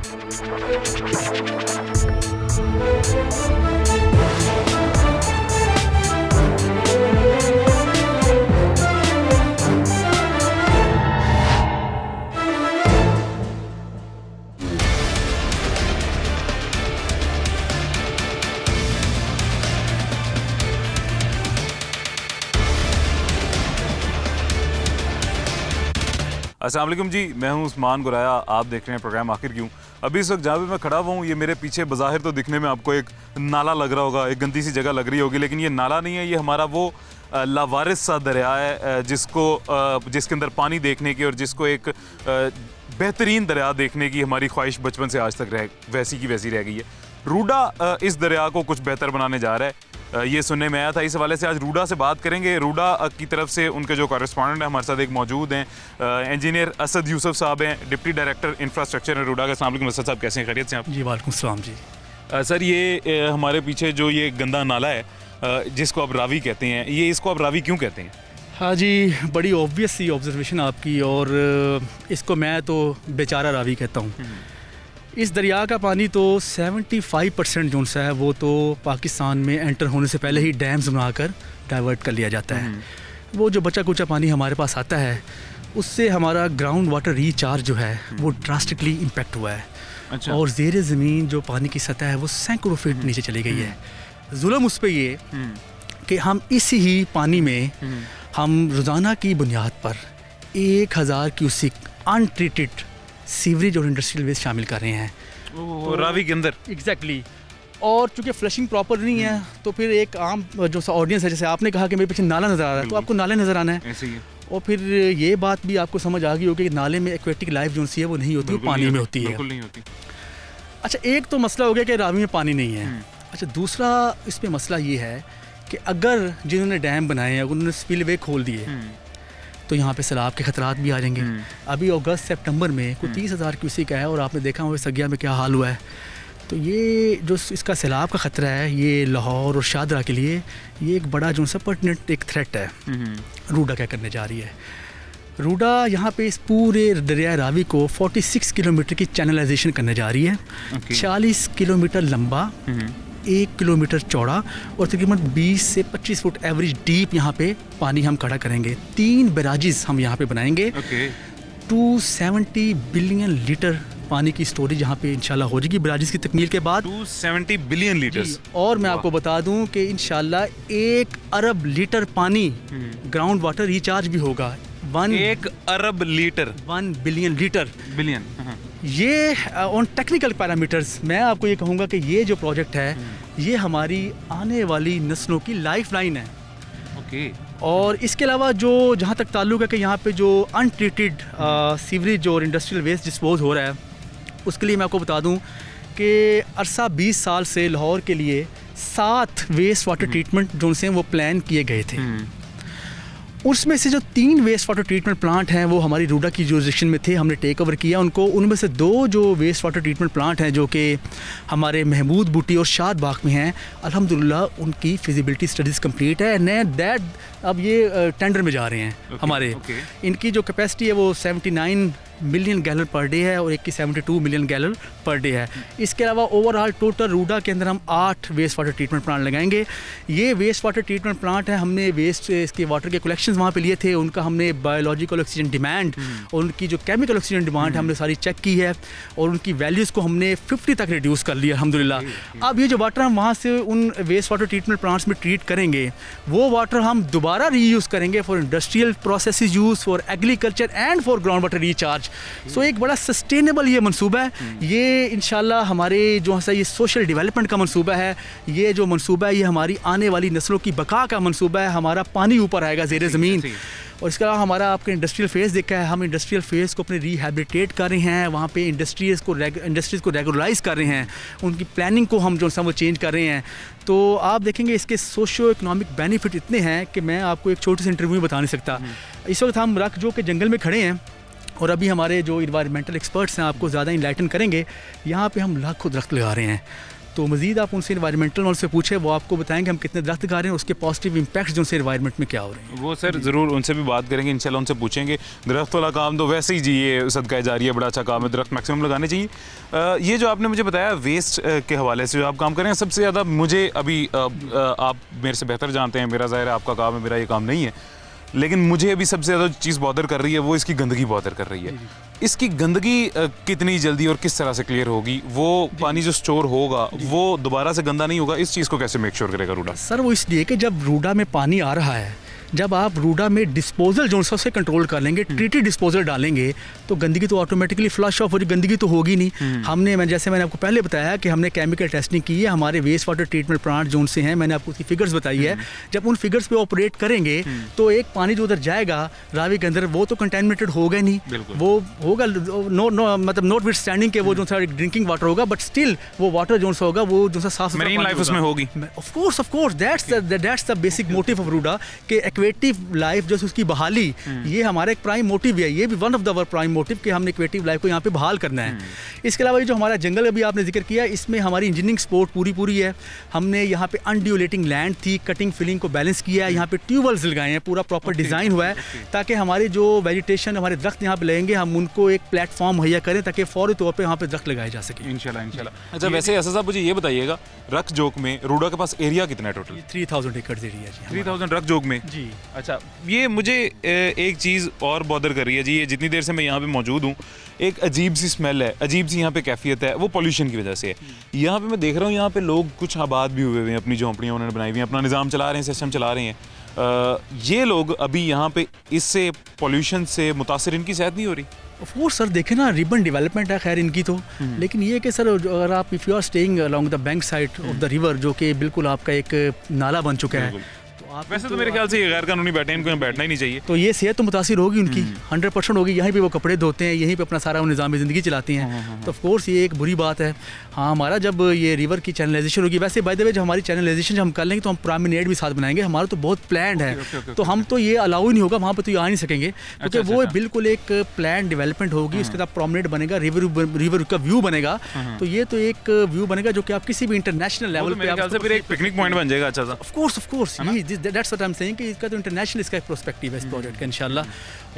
अस्सलाम वालेकुम जी, मैं हूं उस्मान गुराया। आप देख रहे हैं प्रोग्राम आखिर क्यों। अभी इस वक्त जहाँ पे मैं खड़ा हुआ हूँ, ये मेरे पीछे बज़ाहिर तो दिखने में आपको एक नाला लग रहा होगा, एक गंदी सी जगह लग रही होगी, लेकिन ये नाला नहीं है। ये हमारा वो लावारिस सा दरिया है जिसके अंदर पानी देखने की और जिसको एक बेहतरीन दरिया देखने की हमारी ख्वाहिश बचपन से आज तक वैसी की वैसी रह गई है। रूडा इस दरिया को कुछ बेहतर बनाने जा रहा है, ये सुनने में आया था। इस हवाले से आज रूडा से बात करेंगे। रूडा की तरफ से उनके जो कॉरेस्पॉन्डेंट हैं हमारे साथ एक मौजूद हैं, इंजीनियर असद यूसुफ साहब हैं, डिप्टी डायरेक्टर इंफ्रास्ट्रक्चर रूडा का। अस्सलाम वालेकुम असद साहब, कैसे हैं, खैरियत से आप? जी वालेकुम सलाम जी। सर, ये हमारे पीछे जो ये गंदा नाला है जिसको आप रावी कहते हैं, ये इसको आप रावी क्यों कहते हैं? हाँ जी, बड़ी ऑब्वियस सी ऑब्जर्वेशन आपकी, और इसको मैं तो बेचारा रावी कहता हूँ। इस दरिया का पानी तो 75% जो सा है वो तो पाकिस्तान में एंटर होने से पहले ही डैम्स बनाकर डाइवर्ट कर लिया जाता है। वो जो बचा कुचा पानी हमारे पास आता है उससे हमारा ग्राउंड वाटर रिचार्ज जो है वो ड्रास्टिकली इम्पेक्ट हुआ है। अच्छा। और ज़ेरे ज़मीन जो पानी की सतह है वो सैकड़ों फीट नीचे चली गई है। जुल्म उस पर ये कि हम इसी ही पानी में हम रोज़ाना की बुनियाद पर 1000 क्यूसिक अनट्रीटेड सीवरेज और इंडस्ट्रियल वेस्ट शामिल कर रहे हैं तो रावी के अंदर। एग्जैक्टली। और चूँकि फ्लशिंग प्रॉपर नहीं है तो फिर एक आम जो सा ऑडियंस है, जैसे आपने कहा कि मेरे पीछे नाला नज़र आ रहा है तो आपको नाले नज़र आना है। ऐसे ही है। और फिर ये बात भी आपको समझ आ गई होगी कि नाले में एक्वेटिक लाइफ जो सी है वो नहीं होती, वो पानी में होती है। बिल्कुल नहीं होती। अच्छा, एक तो मसला हो गया कि रावी में पानी नहीं है। अच्छा, दूसरा इस पर मसला ये है कि अगर जिन्होंने डैम बनाए हैं उन्होंने स्पिलवे खोल दिए तो यहाँ पे सैलाब के खतरात भी आ जाएंगे। अभी अगस्त सितंबर में कोई 30,000 क्यूसिक है और आपने देखा हुआ सगिया में क्या हाल हुआ है। तो ये जो इसका सैलाब का ख़तरा है ये लाहौर और शादरा के लिए ये एक बड़ा जो सा पर्टिनेंट एक थ्रेट है। रूडा क्या करने जा रही है? रूडा यहाँ पे इस पूरे दरिया रावी को 46 किलोमीटर की चैनलाइजेशन करने जा रही है। 40 किलोमीटर लंबा, 1 किलोमीटर चौड़ा और तकरीबन 20 से 25 फुट एवरेज डीप यहाँ पे पानी हम खड़ा करेंगे। 3 बैराजेस हम यहाँ पे बनाएंगे। 270 बिलियन लीटर पानी की स्टोरेज यहाँ पे इंशाल्लाह हो जाएगी बैराजेस की तकमील के बाद। 270 बिलियन लीटर्स। और मैं आपको बता दूं कि इंशाल्लाह 1 अरब लीटर पानी ग्राउंड वाटर रिचार्ज भी होगा। 1 अरब लीटर, 1 बिलियन लीटर। बिलियन। ये ऑन टेक्निकल पैरामीटर्स मैं आपको ये कहूँगा कि ये जो प्रोजेक्ट है ये हमारी आने वाली नस्लों की लाइफ लाइन है। ओके। और इसके अलावा जो जहाँ तक ताल्लुक़ है कि यहाँ पे जो अनट्रीटेड सीवरेज और इंडस्ट्रियल वेस्ट डिस्पोज हो रहा है उसके लिए मैं आपको बता दूँ कि अरसा 20 साल से लाहौर के लिए 7 वेस्ट वाटर ट्रीटमेंट जो से वो प्लान किए गए थे। उसमें से जो 3 वेस्ट वाटर ट्रीटमेंट प्लांट हैं वो हमारी रूडा की जुरिसडिक्शन में थे, हमने टेक ओवर किया उनको। उनमें से 2 जो वेस्ट वाटर ट्रीटमेंट प्लांट हैं जो कि हमारे महमूद बूटी और शाद बाग में हैं, अल्हम्दुलिल्लाह उनकी फिजिबिलिटी स्टडीज़ कंप्लीट है। दैट अब ये टेंडर में जा रहे हैं हमारे। इनकी जो कैपेसिटी है वो 79 मिलियन गैलन पर डे है और एक की 72 मिलियन गैलन पर डे है। इसके अलावा ओवरऑल टोटल रूडा के अंदर हम 8 वेस्ट वाटर ट्रीटमेंट प्लांट लगाएंगे। ये वेस्ट वाटर ट्रीटमेंट प्लांट है, हमने वेस्ट इसके वाटर के कलेक्शंस वहाँ पे लिए थे, उनका हमने बायोलॉजिकल ऑक्सीजन डिमांड और उनकी जो केमिकल ऑक्सीजन डिमांड है हमने सारी चेक की है और उनकी वैल्यूज़ को हमने 50 तक रिड्यूस कर लिया अल्हम्दुलिल्लाह। अब ये जो वाटर हम वहाँ से उन वेस्ट वाटर ट्रीटमेंट प्लांट्स में ट्रीट करेंगे वो वाटर हम दोबारा रीयूज़ करेंगे for industrial processes use, for agriculture and for ground water recharge. So एक बड़ा सस्टेनेबल ये मंसूबा है। ये इंशाल्लाह हमारे जो है ये सोशल डेवलपमेंट का मंसूबा है। ये जो मंसूबा है ये हमारी आने वाली नस्लों की बका का मंसूबा है। हमारा पानी ऊपर आएगा ज़ेरे ज़मीन। और इसके अलावा हमारा आपके इंडस्ट्रियल फेज़ देखा है, हम इंडस्ट्रियल फेज़ को अपने रिहैबिलिटेट कर रहे हैं, वहाँ पे इंडस्ट्रीज़ को रेगुलराइज़ कर रहे हैं, उनकी प्लानिंग को हम जो वो चेंज कर रहे हैं। तो आप देखेंगे इसके सोशो इकनॉमिक बेनिफिट इतने हैं कि मैं आपको एक छोटे से इंटरव्यू में बता नहीं सकता। इस वक्त हम रख जो के जंगल में खड़े हैं और अभी हमारे जो इन्वायरमेंटल एक्सपर्ट्स हैं आपको ज़्यादा इनलाइटन करेंगे। यहाँ पे हम लाखों दरख्त लगा रहे हैं। तो मज़ीद आप उनसे इन्वायरमेंटल नॉलेज से पूछे, वो आपको बताएंगे हम कितने दरख्त लगा रहे हैं, उसके पॉजिटिव इम्पैक्ट जो उनसे इन्वायरमेंट में क्या हो रहे हैं। वो सर ज़रूर उनसे भी बात करेंगे इंशाल्लाह, उनसे पूछेंगे। दरख्त वाला काम तो वैसे ही जी ये सदका जारी है, बड़ा अच्छा काम है, दरख्त मैक्सिमम लगाने चाहिए। ये जो आपने मुझे बताया वेस्ट के हवाले से जो आप काम करें, सबसे ज़्यादा मुझे अभी आप मेरे से बेहतर जानते हैं, मेरा ज़ाहिर है आपका काम है, मेरा ये काम नहीं है, लेकिन मुझे अभी सबसे ज़्यादा चीज़ बॉदर कर रही है वो इसकी गंदगी बॉदर कर रही है। इसकी गंदगी कितनी जल्दी और किस तरह से क्लियर होगी? वो पानी जो स्टोर होगा वो दोबारा से गंदा नहीं होगा, इस चीज़ को कैसे मेक श्योर करेगा रूडा? सर वो इसलिए कि जब रूडा में पानी आ रहा है, जब आप रूडा में डिस्पोजल जो से कंट्रोल कर लेंगे, ट्रीटेड डिस्पोजल डालेंगे, तो गंदगी तो ऑटोमेटिकली फ्लश ऑफ हो रही, गंदगी तो होगी नहीं। जैसे मैंने आपको पहले बताया कि हमने केमिकल टेस्टिंग की है, हमारे वेस्ट वाटर ट्रीटमेंट प्लांट जो उनसे हैं, मैंने आपको उसकी फिगर्स बताई है। जब उन फिगर्स पे ऑपरेट करेंगे तो एक पानी जो उधर जाएगा रावी के अंदर, वो तो कंटेमिनेटेड होगा नहीं, वो होगा मतलब नॉट विथ स्टैंडिंग के वो जो सा ड्रिंकिंग वाटर होगा, बट स्टिल वो वाटर जो सा होगा वो जो सा साफ मरीन लाइफ उसमें होगी। Of course that's the basic motive of RUDA के एक्वेटिव लाइफ जो उसकी बहाली, ये हमारा एक प्राइम मोटिव है, ये भी one of the our prime motive कि हमने एक्वेटिव लाइफ को यहाँ पे बहाल करना है। इसके अलावा ये जो हमारा जंगल अभी आपने जिक्र किया, इसमें हमारी इंजीनियरिंग सपोर्ट पूरी है। हमने यहाँ पे अनड्यूलेटिंग लैंड थी, कटिंग फिलिंग को बैलेंस किया है, यहाँ पे ट्यूबवेल्स लगाए हैं, पूरा प्रॉपर डिज़ाइन हुआ है ताकि हमारे जो वेजिटेशन हमारे दरख्त यहाँ पे लगेंगे, हम उनको एक प्लेटफॉर्म मुहैया करें ताकि फौरी तौर पर यहाँ पे दरख्त लगाए जा सके इंशाल्लाह। अच्छा, वैसे ऐसा साहब मुझे ये बताइएगा, रख जोक में रूडा के पास एरिया कितना है टोटल? 3000 एकड़ एरिया जी। 3000 रख जोक में जी। अच्छा, ये मुझे एक चीज़ और बॉदर कर रही है जी, ये जितनी देर से मैं यहाँ पे मौजूद हूँ, एक अजीब सी स्मेल है, अजीब सी यहाँ पे कैफियत है, वो पॉल्यूशन की वजह से है। यहाँ पे मैं देख रहा हूँ, यहाँ पे लोग कुछ आबाद भी हुए हैं, अपनी झोंपड़ियाँ उन्होंने बनाई हुई हैं, अपना निज़ाम चला रहे हैं, सिस्टम चला रहे हैं। ये लोग अभी यहाँ पे इससे पॉल्यूशन से मुतासिर, इनकी सेहत नहीं हो रही? ऑफकोर्स सर, देखें ना, रिबन डेवलपमेंट है खैर इनकी तो, लेकिन ये कि सर अगर आप if you are staying along the bank side of the river, जो कि बिल्कुल आपका एक नाला बन चुका है, वैसे तो मेरे ख्याल से ये गैर कानूनी बैठे हैं, इनको यहाँ बैठना ही नहीं चाहिए, तो ये सेहत तो मुतासिर होगी उनकी 100% होगी। यहीं पे वो कपड़े धोते हैं, यहीं पे अपना सारा निज़ाम ज़िंदगी चलाते हैं, तो ऑफ कोर्स ये एक बुरी बात है। हाँ, हमारा जब ये रिवर की चैनलाइजेशन होगी, वैसे बाय द वे जब हमारी चैनलाइजेशन जब हम कर लेंगे तो हम प्रोमेनेड भी साथ बनाएंगे, हमारा तो बहुत प्लान है, तो हम तो ये अलाउ ही नहीं होगा, वहाँ पर तो ये आ नहीं सकेंगे, क्योंकि वो बिल्कुल एक प्लान डेवलपमेंट होगी, उसके बाद प्रोमेनेड बनेगा, रिवर का व्यू बनेगा, तो ये तो एक व्यू बनेगा जो कि आप किसी भी इंटरनेशनल लेवल पे एक पिकनिक पॉइंट बन जाएगा। अच्छा, of course that's what I am saying कि इसका तो इंटरनेशनल इसका एक प्रोस्पेक्टिव है इस प्रोजेक्ट का इंशाल्लाह,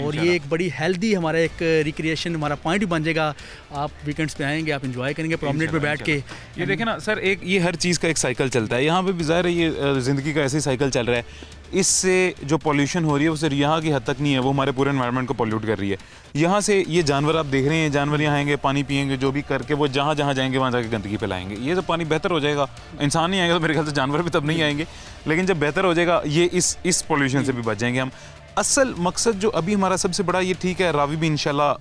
और ये एक बड़ी हेल्दी हमारा एक रिक्रिएशन हमारा पॉइंट भी बन जाएगा। आप वीकेंड्स पे आएंगे, आप एंजॉय करेंगे प्रोमेनेड पे बैठ के। ये देखें ना सर, एक ये हर चीज़ का एक साइकिल चलता है, यहाँ पे भी ज़ाहिर है ये ज़िंदगी का ऐसे ही साइकिल चल रहा है। इससे जो पॉल्यूशन हो रही है वो सिर्फ यहाँ की हद तक नहीं है, वो हमारे पूरे एनवायरनमेंट को पॉल्यूट कर रही है। यहाँ से ये जानवर आप देख रहे हैं, जानवर यहाँ आएंगे, पानी पिएंगे, जो भी करके वो जहाँ जहाँ जाएंगे वहाँ जाके गंदगी फैलाएंगे। ये जब पानी बेहतर हो जाएगा, इंसान नहीं आएगा तो मेरे ख्याल से जानवर भी तब नहीं आएंगे, लेकिन जब बेहतर हो जाएगा ये इस पॉल्यूशन से भी बच जाएंगे हम। असल मकसद जो अभी हमारा सबसे बड़ा, ये ठीक है रावी भी इंशाल्लाह,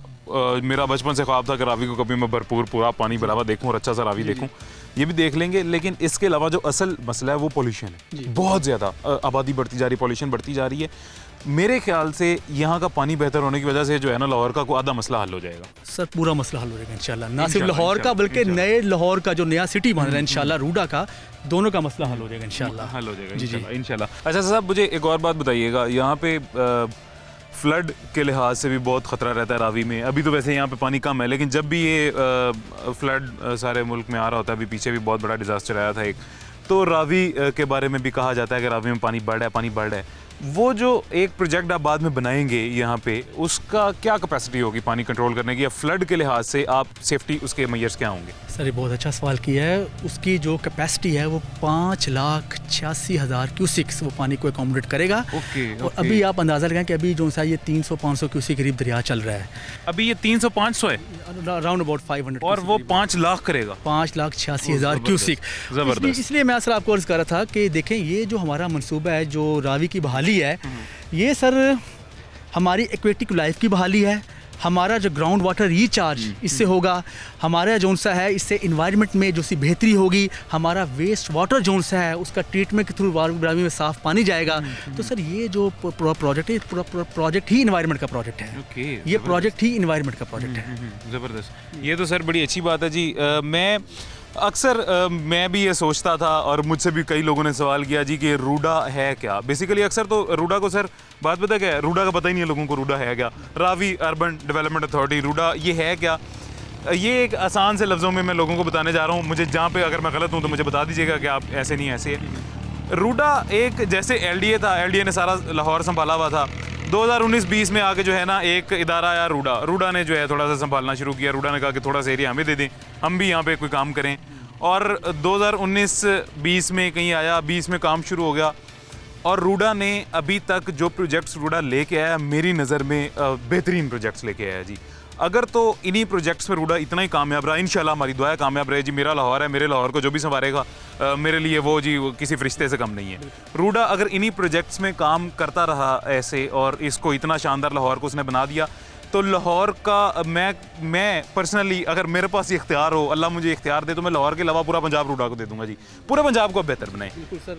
मेरा बचपन से ख्वाब था कि रावी को कभी मैं भरपूर पूरा पानी भरा हुआ देखूँ और अच्छा सा रावी देखूँ, ये भी देख लेंगे। लेकिन इसके अलावा जो असल मसला है वो पॉल्यूशन है, बहुत ज़्यादा आबादी बढ़ती जा रही, पॉल्यूशन बढ़ती जा रही है। मेरे ख्याल से यहाँ का पानी बेहतर होने की वजह से जो है ना, लाहौर का कोई आधा मसला हल हो जाएगा। सर पूरा मसला हल हो जाएगा इंशाल्लाह, ना सिर्फ लाहौर का बल्कि नए लाहौर का जो नया सिटी बन रहा है इंशाल्लाह, रूडा का, दोनों का मसला हल हो जाएगा इंशाल्लाह, हल हो जाएगा इंशाल्लाह। अच्छा साहब, मुझे एक और बात बताइएगा, यहाँ पे फ्लड के लिहाज से भी बहुत ख़तरा रहता है रावी में। अभी तो वैसे यहाँ पे पानी कम है, लेकिन जब भी ये फ्लड सारे मुल्क में आ रहा होता है, अभी पीछे भी बहुत बड़ा डिज़ास्टर आया था एक, तो रावी के बारे में भी कहा जाता है कि रावी में पानी बढ़ रहा है। वो जो एक प्रोजेक्ट आप बाद में बनाएंगे यहाँ पे, उसका क्या कैपेसिटी होगी पानी कंट्रोल करने की, या फ्लड के लिहाज से आप सेफ्टी उसके मेजर्स क्या होंगे? सर ये बहुत अच्छा सवाल किया है। उसकी जो कैपेसिटी है वो 5,86,000 क्यूसिक्स वो पानी को एकोमोडेट करेगा। और अभी आप अंदाज़ा लगाएं कि अभी जो सा ये 300-500 क्यूसिक करीब दरिया चल रहा है। अभी ये 300-500 है, अराउंड अबाउट 500, और वो 5 लाख करेगा, 5,86,000 क्यूसिक। ज़बरदस्त। इसलिए मैं सर आपको अर्ज़ कर रहा था कि देखें, ये जो हमारा मनसूबा है जो रावी की बहाली है, ये सर हमारी एक्वेटिक लाइफ की बहाली है, हमारा जो ग्राउंड वाटर रिचार्ज इससे होगा, हमारा जोन सा है इससे इन्वायरमेंट में जो सी बेहतरी होगी, हमारा वेस्ट वाटर जोन सा है उसका ट्रीटमेंट के थ्रू रावी में साफ पानी जाएगा। तो सर ये जो प्रोजेक्ट है, प्रोजेक्ट ही इन्वायरमेंट का प्रोजेक्ट है, ये प्रोजेक्ट ही इन्वायरमेंट का प्रोजेक्ट है। ज़बरदस्त, ये तो सर बड़ी अच्छी बात है जी। मैं अक्सर मैं भी ये सोचता था, और मुझसे भी कई लोगों ने सवाल किया जी कि रूडा है क्या। बेसिकली अक्सर तो रूडा को सर बात पता क्या है, रूडा का पता ही नहीं है लोगों को, रूडा है क्या। Ravi urban development authority, RUDA ये है क्या। ये एक आसान से लफ्ज़ों में मैं लोगों को बताने जा रहा हूँ, मुझे जहाँ पे अगर मैं गलत हूँ तो मुझे बता दीजिएगा कि आप ऐसे नहीं ऐसे है। रूडा एक जैसे LDA था, LDA ने सारा लाहौर संभाला हुआ था। 2019-20 में आके जो है ना एक इदारा आया रूडा ने जो है थोड़ा सा संभालना शुरू किया। रूडा ने कहा कि थोड़ा सा एरिया हमें दे दें, हम भी यहाँ पे कोई काम करें। और 2019-20 में कहीं आया, 20 में काम शुरू हो गया। और रूडा ने अभी तक जो प्रोजेक्ट्स रूडा लेके आया, मेरी नज़र में बेहतरीन प्रोजेक्ट्स लेके आया जी। अगर तो इन्हीं प्रोजेक्ट्स में रूडा इतना ही कामयाब रहा, इंशाल्लाह हमारी दुआ है कामयाब रहे जी। मेरा लाहौर है, मेरे लाहौर को जो भी संवारेगा मेरे लिए वो जी वो किसी फरिश्ते से कम नहीं है। रूडा अगर इन्हीं प्रोजेक्ट्स में काम करता रहा ऐसे और इसको इतना शानदार लाहौर को उसने बना दिया, तो लाहौर का मैं पर्सनली अगर मेरे पास ये इख्तियार हो, अल्लाह मुझे इख्तियार दे, तो मैं लाहौर के अलावा पूरा पंजाब रूडा को दे दूंगा जी। पूरे पंजाब को बेहतर बनाएं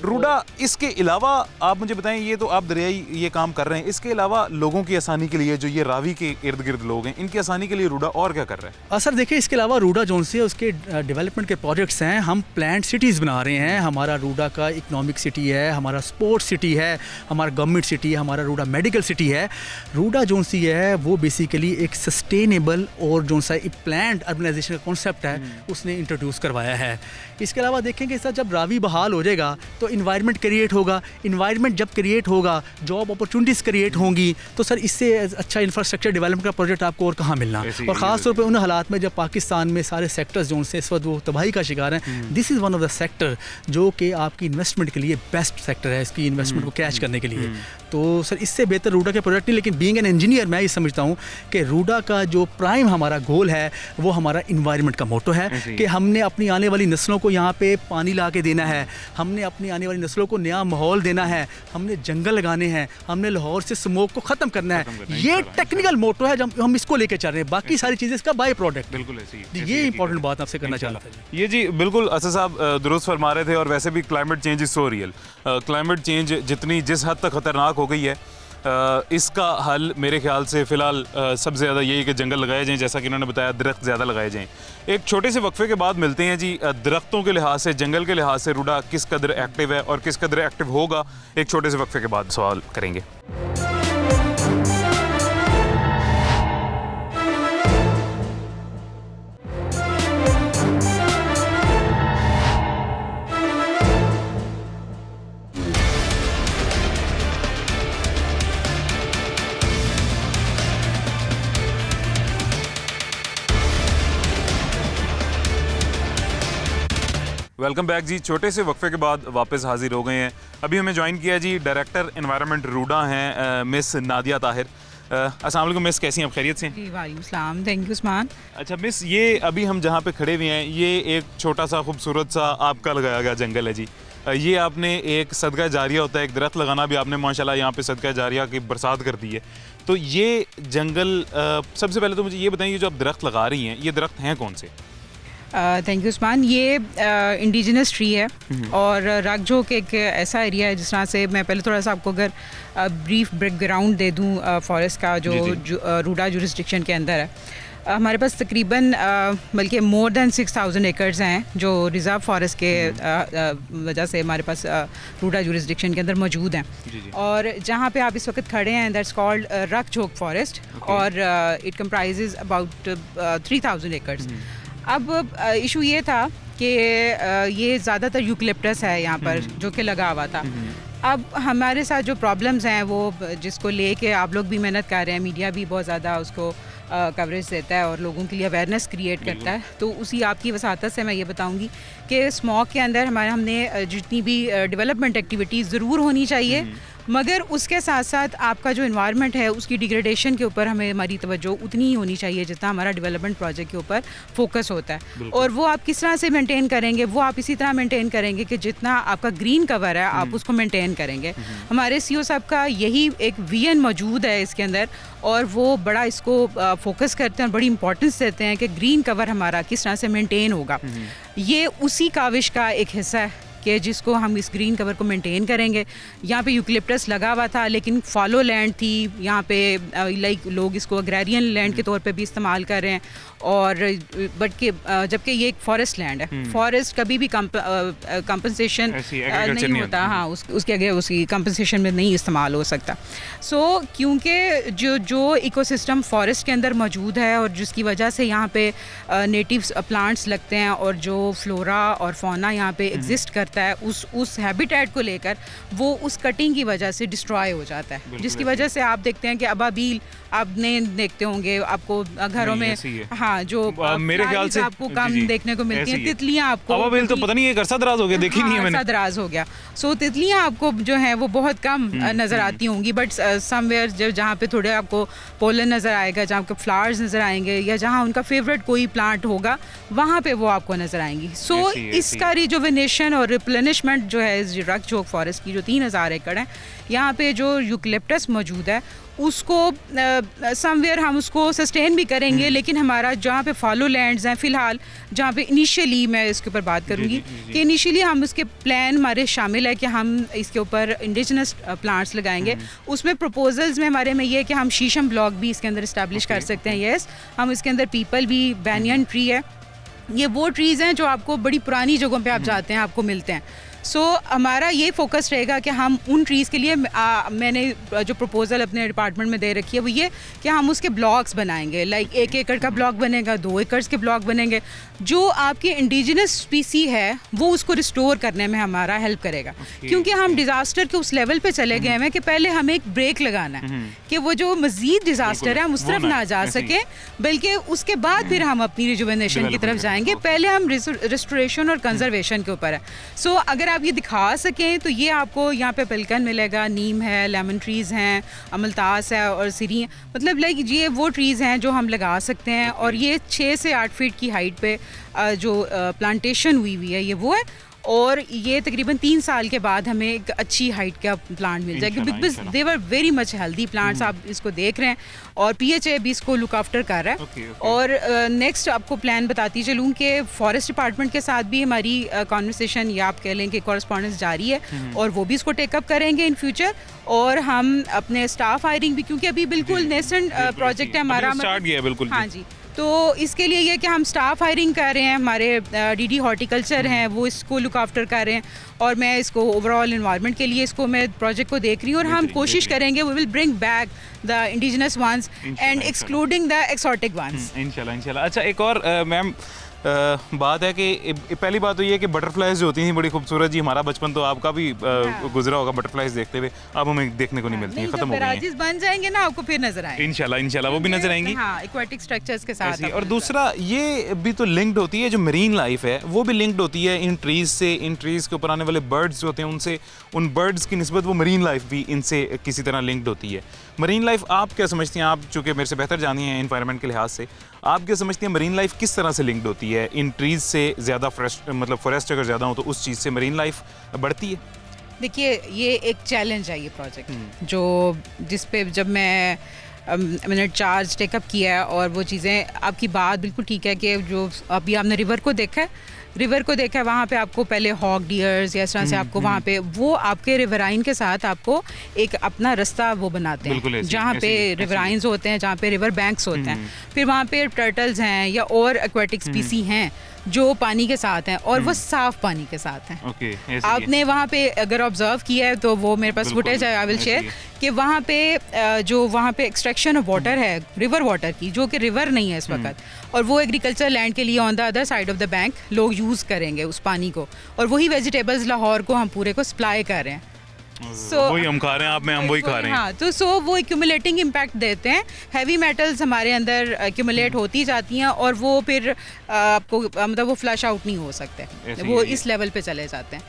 रूडा। इसके अलावा आप मुझे बताएं, ये तो आप दरियाई ये काम कर रहे हैं, इसके अलावा लोगों की आसानी के लिए जो ये रावी के इर्द गिर्द लोग हैं, इनकी आसानी के लिए रूडा और क्या कर रहा है? सर देखिए, इसके अलावा रूडा जोन से उसके डेवलपमेंट के प्रोजेक्ट्स हैं। हम प्लान्ड सिटीज़ बना रहे हैं। हमारा रूडा का इकनॉमिक सिटी है, हमारा स्पोर्ट्स सिटी है, हमारा गवर्नमेंट सिटी है, हमारा रूडा मेडिकल सिटी है। रूडा जोन सी है वो बेसिकली एक सस्टेनेबल और जो सा प्लान्ड अर्बनाइजेशन का कॉन्सेप्ट है उसने इंट्रोड्यूस करवाया है। इसके अलावा देखेंगे सर, जब रावी बहाल हो जाएगा तो इन्वायरमेंट क्रिएट होगा। इन्वायरमेंट जब क्रिएट होगा, जॉब अपॉर्चुनिटीज़ क्रिएट होंगी, तो सर इससे अच्छा इंफ्रास्ट्रक्चर डेवलपमेंट का प्रोजेक्ट आपको और कहाँ मिलना। और ख़ास तौर पर उन हालात में जब पाकिस्तान में सारे सेक्टर्स जो उनसे इस वक्त वो तबाही का शिकार हैं, this is one of the sector जो कि आपकी इन्वेस्टमेंट के लिए बेस्ट सेक्टर है, इसकी इन्वेस्टमेंट को कैच करने के लिए। तो सर इससे बेहतर रूडा के प्रोजेक्ट नहीं। लेकिन बीइंग एन इंजीनियर मैं ये समझता हूँ कि रूडा का जो प्राइम हमारा गोल है वो हमारा इन्वायरमेंट का मोटो है कि हमने अपनी आने वाली नस्लों को यहाँ पे पानी ला के देना है, हमने अपनी आने वाली नस्लों को नया माहौल देना है, हमने जंगल लगाने हैं, हमने लाहौर से स्मोक को ख़त्म करना है। ये टेक्निकल मोटो है, जब हम इसको लेके चल रहे हैं। बाकी सारी चीज़ें इसका बाय प्रोडक्ट। बिल्कुल ऐसी ये इंपॉर्टेंट बात आपसे करना चाह रहा था। ये जी बिल्कुल असद साहब दुरुस्त फरमा रहे थे। और वैसे भी climate change is so real. Climate change जिस हद तक ख़तरनाक हो गई है, इसका हल मेरे ख्याल से फ़िलहाल सबसे ज़्यादा यही कि जंगल लगाए जाएं, जैसा कि इन्होंने बताया, दरख्त ज़्यादा लगाए जाएं। एक छोटे से वक्फे के बाद मिलते हैं जी। दरख्तों के लिहाज से, जंगल के लिहाज से रूडा किस कदर एक्टिव है और किस कदर एक्टिव होगा, एक छोटे से वक्फे के बाद सवाल करेंगे। वेलकम बैक जी। छोटे से वक्फे के बाद वापस हाजिर हो गए हैं। अभी हमें ज्वाइन किया जी डायरेक्टर एनवायरनमेंट रूडा हैं मिस नादिया ताहिर। अस्सलाम वालेकुम मिस, कैसी हैं आप? खैरियत से? जी वालेकुम सलाम, थैंक यू उस्मान। अच्छा मिस, ये अभी हम जहाँ पे खड़े हुए हैं, ये एक छोटा सा खूबसूरत सा आपका लगाया गया जंगल है जी। ये आपने एक सदका जारिया होता है, एक दरख्त लगाना भी आपने माशाल्लाह यहाँ पे सदका जारिया की बरसात कर दी है। तो ये जंगल, सबसे पहले तो मुझे ये बताइए, जो आप दरख्त लगा रही हैं, ये दरख्त हैं कौन से? Thank you Usman. ये इंडिजिनस ट्री है और रकजोक एक ऐसा एरिया है जिस तरह से, मैं पहले थोड़ा सा आपको अगर ब्रीफ बैकग्राउंड दे दूँ फॉरेस्ट का, जो रूडा जुरिस्डिक्शन के अंदर है। हमारे पास तकरीबन बल्कि मोर दैन 6000 एकर्स हैं जो रिज़र्व फॉरेस्ट के वजह से हमारे पास रूडा जुरिस्डिक्शन के अंदर मौजूद हैं। और जहाँ पे आप इस वक्त खड़े हैं, दैट्स कॉल्ड रकजोक फॉरेस्ट, और इट कंप्राइजेज अबाउट 3000 एकर्स। अब इशू ये था कि ये ज़्यादातर यूकलिप्टस है यहाँ पर जो कि लगा हुआ था। अब हमारे साथ जो प्रॉब्लम्स हैं वो जिसको लेके आप लोग भी मेहनत कर रहे हैं, मीडिया भी बहुत ज़्यादा उसको कवरेज देता है और लोगों के लिए अवेयरनेस क्रिएट करता है। तो उसी आपकी वसाहत से मैं ये बताऊंगी कि स्मॉग के अंदर हमने जितनी भी डेवलपमेंट एक्टिविटीज़ ज़रूर होनी चाहिए, मगर उसके साथ साथ आपका जो इन्वायरमेंट है उसकी डिग्रेडेशन के ऊपर हमारी तवज्जो उतनी ही होनी चाहिए जितना हमारा डेवलपमेंट प्रोजेक्ट के ऊपर फोकस होता है। और वो आप किस तरह से मेंटेन करेंगे, वो आप इसी तरह मेंटेन करेंगे कि जितना आपका ग्रीन कवर है आप उसको मेंटेन करेंगे। हमारे सीईओ साहब का यही एक विजन मौजूद है इसके अंदर, और वो बड़ा इसको फोकस करते हैं और बड़ी इंपॉर्टेंस देते हैं कि ग्रीन कवर हमारा किस तरह से मेंटेन होगा। ये उसी काविश का एक हिस्सा है कि जिसको हम इस ग्रीन कवर को मेंटेन करेंगे। यहाँ पे यूकलिप्टस लगा हुआ था लेकिन फॉलो लैंड थी यहाँ पे, लाइक लोग इसको अग्रेरियन लैंड के तौर पे भी इस्तेमाल कर रहे हैं, और बट के जबकि ये एक फॉरेस्ट लैंड है, फॉरेस्ट कभी भी कंपनसेशन नहीं होता, हाँ उसके आगे उसकी कंपनसेशन में नहीं इस्तेमाल हो सकता। सो क्योंकि जो इकोसिस्टम फॉरेस्ट के अंदर मौजूद है और जिसकी वजह से यहाँ पे नेटिव प्लांट्स लगते हैं और जो फ्लोरा और फौना यहाँ पे एग्जिस्ट करता है, उस हैबिटेट को लेकर वो उस कटिंग की वजह से डिस्ट्रॉय हो जाता है, जिसकी वजह से आप देखते हैं कि अबाबील आपने देखते होंगे आपको घरों में, हाँ जो मेरे ख्याल से आपको कम देखने को मिलती हैं। तितलियां आपको, अबाबील तो पता नहीं एक अरसा दराज हो गया, देखी नहीं है मैंने, अरसा दराज हो गया। सो तितलियां आपको जो है वो बहुत कम नजर आती होंगी, बट समवेयर जहाँ पे थोड़े आपको पोलन नजर आएगा, जहाँ आपको फ्लावर्स नजर आएंगे या जहाँ उनका फेवरेट कोई प्लांट होगा वहाँ पे वो आपको नजर आएंगी। सो इसका रिजुवेनेशन और रिप्लेनिशमेंट जो है इस रक जोग फॉरेस्ट की जो 3000 एकड़ है, यहाँ पे जो यूकलिप्टस मौजूद है उसको समवेयर हम उसको सस्टेन भी करेंगे, लेकिन हमारा जहाँ पे फॉलो लैंड्स हैं फ़िलहाल, जहाँ पे इनिशियली मैं इसके ऊपर बात करूँगी कि इनिशियली हम उसके प्लान हमारे शामिल है कि हम इसके ऊपर इंडिजिनस प्लांट्स लगाएंगे। उसमें प्रपोजल्स में हमारे में ये है कि हम शीशम ब्लॉक भी इसके अंदर इस्टेब्लिश कर सकते हैं। येस, हम इसके अंदर पीपल भी, बैनियन ट्री है, ये वो ट्रीज़ हैं जो आपको बड़ी पुरानी जगहों पे आप जाते हैं आपको मिलते हैं। सो हमारा ये फोकस रहेगा कि हम उन ट्रीज़ के लिए मैंने जो प्रपोजल अपने डिपार्टमेंट में दे रखी है वो ये कि हम उसके ब्लॉक्स बनाएंगे, लाइक 1 एकड़ का ब्लॉक बनेगा, 2 एकड़ के ब्लॉक बनेंगे, जो आपकी इंडिजिनस स्पीसी है वो उसको रिस्टोर करने में हमारा हेल्प करेगा। क्योंकि हम डिज़ास्टर के उस लेवल पे चले गए हैं कि पहले हमें एक ब्रेक लगाना है कि वो जो मज़ीद डिज़ास्टर है हम उस तरफ ना जा सकें, बल्कि उसके बाद फिर हम अपनी रिजुवेनेशन की तरफ जाएंगे। पहले हम रिस्टोरेशन और कंजर्वेशन के ऊपर है। सो अगर आप ये दिखा सकें तो ये आपको यहाँ पे पिलकन मिलेगा, नीम है, लेमन ट्रीज़ हैं, अमलतास है और सिरी, मतलब लाइक ये वो ट्रीज़ हैं जो हम लगा सकते हैं। और ये 6 से 8 फीट की हाइट पे जो प्लांटेशन हुई है ये वो है, और ये तकरीबन 3 साल के बाद हमें एक अच्छी हाइट का प्लांट मिल जाएगा, because they were very much healthy plants. आप इसको देख रहे हैं और PHA भी इसको लुक आफ्टर कर रहा है। और नेक्स्ट आपको प्लान बताती चलूँ कि फॉरेस्ट डिपार्टमेंट के साथ भी हमारी कॉन्वर्सेशन या आप कह लें कि कॉरेस्पॉन्डेंस जारी है, और वो भी इसको टेकअप करेंगे इन फ्यूचर। और हम अपने स्टाफ हायरिंग भी, क्योंकि अभी बिल्कुल नेसेंट प्रोजेक्ट है हमारा, बिल्कुल, हाँ जी, तो इसके लिए ये कि हम स्टाफ हायरिंग कर रहे हैं, हमारे DD हॉर्टिकल्चर हैं वो इसको लुक आफ्टर कर रहे हैं, और मैं इसको ओवरऑल एनवायरनमेंट के लिए इसको मैं प्रोजेक्ट को देख रही हूँ। और हम कोशिश करेंगे we will bring back the indigenous ones and excluding the exotic ones, इंशाल्लाह। अच्छा, एक और मैम बात है कि पहली बात तो ये है कि बटरफ्लाइज जो होती हैं बड़ी खूबसूरत, जी हमारा बचपन तो आपका भी गुजरा होगा बटरफ्लाइज देखते हुए, अब हमें देखने को नहीं मिलती हैं, खत्म हो गई हैं। बन जाएंगे ना आपको फिर नजर आएंगे इंशाल्लाह वो भी नजर आएंगी, हाँ, एक्वाटिक स्ट्रक्चर्स के साथ। और दूसरा ये भी तो लिंक्ड होती है, जो मरीन लाइफ है वो भी लिंक्ड होती है इन ट्रीज से, इन ट्रीज के ऊपर आने वाले बर्ड्स जो होते हैं उनसे, उन बर्ड्स की निस्बत वो मरीन लाइफ भी इनसे किसी तरह लिंक्ड होती है। मरीन लाइफ आप क्या समझती हैं, आप चूँकि मेरे से बेहतर जानी हैं एनवायरनमेंट के लिहाज से, आप क्या समझती हैं मरीन लाइफ किस तरह से लिंक्ड होती है? इन ट्रीज से ज़्यादा मतलब फॉरेस्ट अगर ज़्यादा हो तो उस चीज़ से मरीन लाइफ बढ़ती है? देखिए, ये एक चैलेंज है ये प्रोजेक्ट, जो जिस पे जब मैंने चार्ज टेकअप किया है, और वो चीज़ें, आपकी बात बिल्कुल ठीक है कि जो अभी आपने रिवर को देखा है, वहाँ पे आपको पहले हॉक डियर्स या इस तरह से आपको वहाँ पे वो आपके रिवराइन के साथ आपको एक अपना रास्ता वो बनाते हैं, जहाँ पे रिवराइंस होते हैं, जहाँ पे रिवर बैंक्स होते हैं, फिर वहाँ पे टर्टल्स हैं या और एक्वाटिक स्पीसी हैं जो पानी के साथ हैं, और वो साफ पानी के साथ हैं। आपने वहाँ पे अगर ऑब्जर्व किया है तो वो मेरे पास फुटेज है, आई विल शेयर, कि वहाँ पे जो वहाँ पे एक्सट्रैक्शन ऑफ वाटर है रिवर वाटर की, जो कि रिवर नहीं है इस वक्त, और वो एग्रीकल्चर लैंड के लिए on the other side of the bank लोग यूज़ करेंगे उस पानी को, और वही वेजिटेबल्स लाहौर को हम पूरे को सप्लाई कर रहे हैं। वही हम खा रहे हैं, आप में हम वही खा रहे हैं। हाँ, तो वो एक्यूमुलेटिंग इम्पैक्ट देते हैं, हैवी मेटल्स हमारे अंदर एक्यूमुलेट होती जाती हैं, और वो फिर आपको मतलब वो फ्लश आउट नहीं हो सकते, वो इस लेवल पे चले जाते हैं।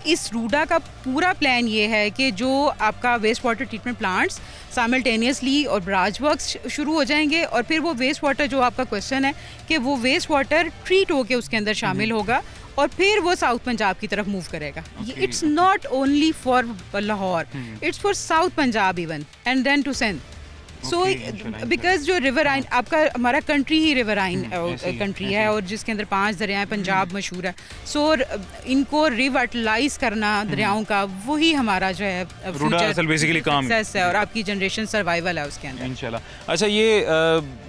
इस रूडा का पूरा प्लान ये है कि जो आपका waste water treatment plants simultaneously और बराज वर्क्स शुरू हो जाएंगे, और फिर वो वेस्ट वाटर, जो आपका क्वेश्चन है कि वो वेस्ट वाटर ट्रीट होके उसके अंदर शामिल होगा, और फिर वो साउथ पंजाब की तरफ मूव करेगा। It's not only for Lahore, it's for south Punjab even, and then to Sindh. So because जो रिवराइन आपका हमारा कंट्री ही रिवराइन कंट्री है और जिसके अंदर 5 दरियाएं, पंजाब मशहूर है। सो इनको रिवर्टलाइज करना दरियाओं का, वही हमारा जो है फ्यूचर बेसिकली काम है और आपकी जनरेशन सर्वाइवल है उसके अंदर इंशाल्लाह। अच्छा ये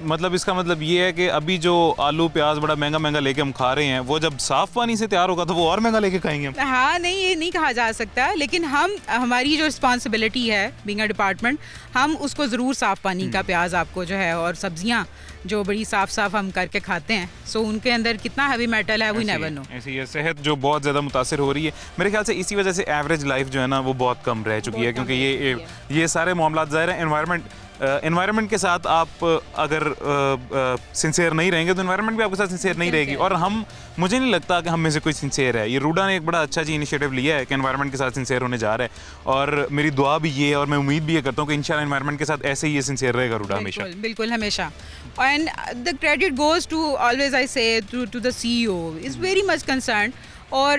मतलब इसका मतलब ये है कि अभी जो आलू प्याज बड़ा महंगा महंगा लेके हम खा रहे हैं, वो जब साफ पानी से तैयार होगा तो वो और महंगा लेके खाएंगे हम? हाँ नहीं, ये नहीं कहा जा सकता, लेकिन हम हमारी जो रिस्पॉन्सिबिलिटी है बीइंग अ डिपार्टमेंट, हम उसको ज़रूर साफ़ पानी का प्याज आपको जो है और सब्जियां जो बड़ी साफ हम करके खाते हैं, सो उनके अंदर कितना हैवी मेटल है वी नेवर नो। ऐसी है सेहत जो बहुत ज़्यादा मुतासिर हो रही है मेरे ख्याल से, इसी वजह से एवरेज लाइफ जो है ना वो बहुत कम रह चुकी है, क्योंकि ये सारे मामला ज़ाहिर है एनवायरनमेंट के साथ आप अगर सिंसियर नहीं रहेंगे तो एनवायरनमेंट भी आपके साथ सिंसियर नहीं रहेगी। और मुझे नहीं लगता कि हम में से कोई सिंसियर है। ये रूडा ने एक बड़ा अच्छा जी इनिशिएटिव लिया है कि एनवायरनमेंट के साथ सिंसियर होने जा रहा है, और मेरी दुआ भी ये है और मैं उम्मीद भी ये करता हूँ कि इंशाल्लाह एनवायरनमेंट के साथ ऐसे ही ये सिंसियर रहेगा रूडा हमेशा। बिल्कुल हमेशा। And the credit goes to always I say to the CEO is very much concern. और